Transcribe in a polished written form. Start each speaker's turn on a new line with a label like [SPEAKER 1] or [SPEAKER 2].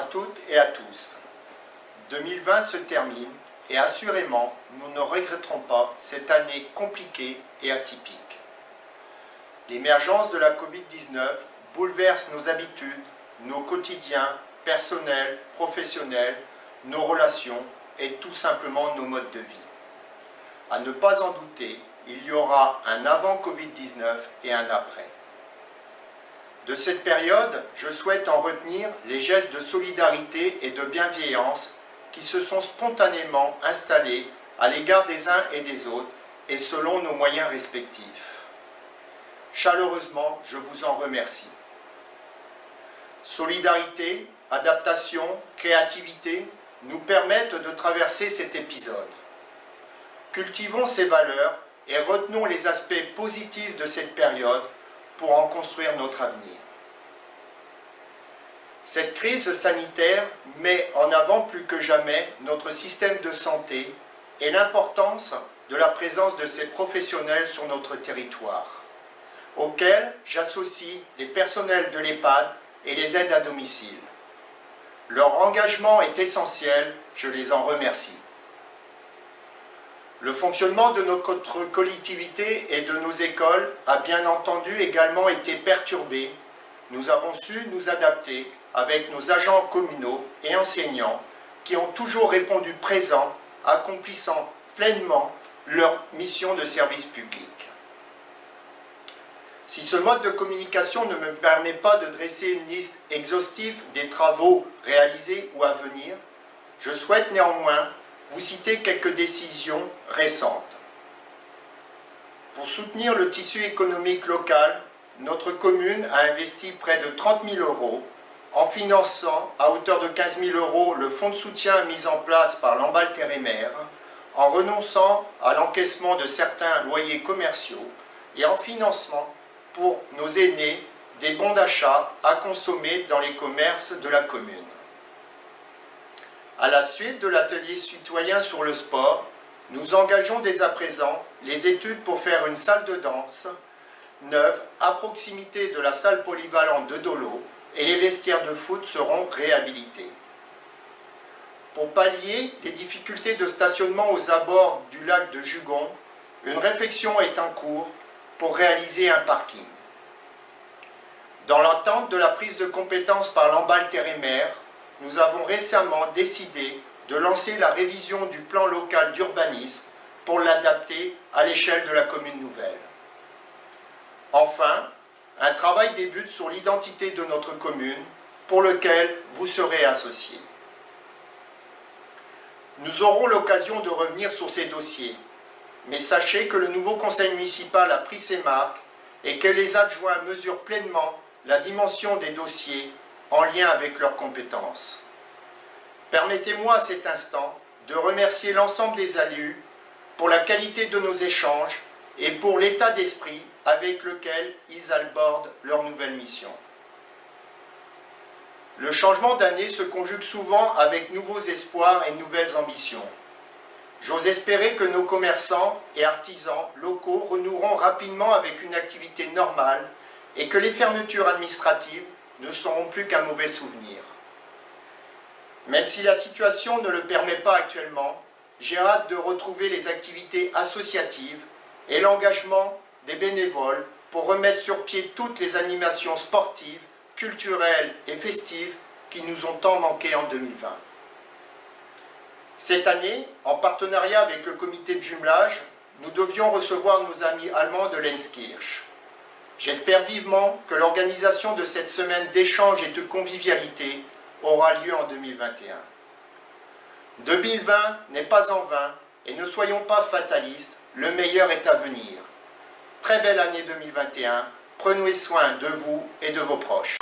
[SPEAKER 1] toutes et à tous. 2020 se termine et assurément, nous ne regretterons pas cette année compliquée et atypique. L'émergence de la Covid-19 bouleverse nos habitudes, nos quotidiens, personnels, professionnels, nos relations et tout simplement nos modes de vie. À ne pas en douter, il y aura un avant Covid-19 et un après. De cette période, je souhaite en retenir les gestes de solidarité et de bienveillance qui se sont spontanément installés à l'égard des uns et des autres et selon nos moyens respectifs. Chaleureusement, je vous en remercie. Solidarité, adaptation, créativité nous permettent de traverser cet épisode. Cultivons ces valeurs et retenons les aspects positifs de cette période pour en construire notre avenir. Cette crise sanitaire met en avant plus que jamais notre système de santé et l'importance de la présence de ces professionnels sur notre territoire, auxquels j'associe les personnels de l'EHPAD et les aides à domicile. Leur engagement est essentiel, je les en remercie. Le fonctionnement de notre collectivité et de nos écoles a bien entendu également été perturbé. Nous avons su nous adapter avec nos agents communaux et enseignants qui ont toujours répondu présents, accomplissant pleinement leur mission de service public. Si ce mode de communication ne me permet pas de dresser une liste exhaustive des travaux réalisés ou à venir, je souhaite néanmoins vous citer quelques décisions récentes. Pour soutenir le tissu économique local, notre commune a investi près de 30 000 € en finançant à hauteur de 15 000 € le fonds de soutien mis en place par Lamballe-Terre-et-Mer, en renonçant à l'encaissement de certains loyers commerciaux et en financement pour nos aînés des bons d'achat à consommer dans les commerces de la commune. À la suite de l'atelier citoyen sur le sport, nous engageons dès à présent les études pour faire une salle de danse neuve à proximité de la salle polyvalente de Dolo et les vestiaires de foot seront réhabilités. Pour pallier les difficultés de stationnement aux abords du lac de Jugon, une réflexion est en cours pour réaliser un parking. Dans l'attente de la prise de compétence par Lamballe-Terre-et-Mer, nous avons récemment décidé de lancer la révision du plan local d'urbanisme pour l'adapter à l'échelle de la commune nouvelle. Enfin, un travail débute sur l'identité de notre commune pour lequel vous serez associés. Nous aurons l'occasion de revenir sur ces dossiers, mais sachez que le nouveau conseil municipal a pris ses marques et que les adjoints mesurent pleinement la dimension des dossiers en lien avec leurs compétences. Permettez-moi à cet instant de remercier l'ensemble des élus pour la qualité de nos échanges et pour l'état d'esprit avec lequel ils abordent leur nouvelle mission. Le changement d'année se conjugue souvent avec nouveaux espoirs et nouvelles ambitions. J'ose espérer que nos commerçants et artisans locaux renoueront rapidement avec une activité normale et que les fermetures administratives ne seront plus qu'un mauvais souvenir. Même si la situation ne le permet pas actuellement, j'ai hâte de retrouver les activités associatives et l'engagement des bénévoles pour remettre sur pied toutes les animations sportives, culturelles et festives qui nous ont tant manqué en 2020. Cette année, en partenariat avec le comité de jumelage, nous devions recevoir nos amis allemands de Lenzkirch. J'espère vivement que l'organisation de cette semaine d'échange et de convivialité aura lieu en 2021. 2020 n'est pas en vain et ne soyons pas fatalistes, le meilleur est à venir. Très belle année 2021, prenez soin de vous et de vos proches.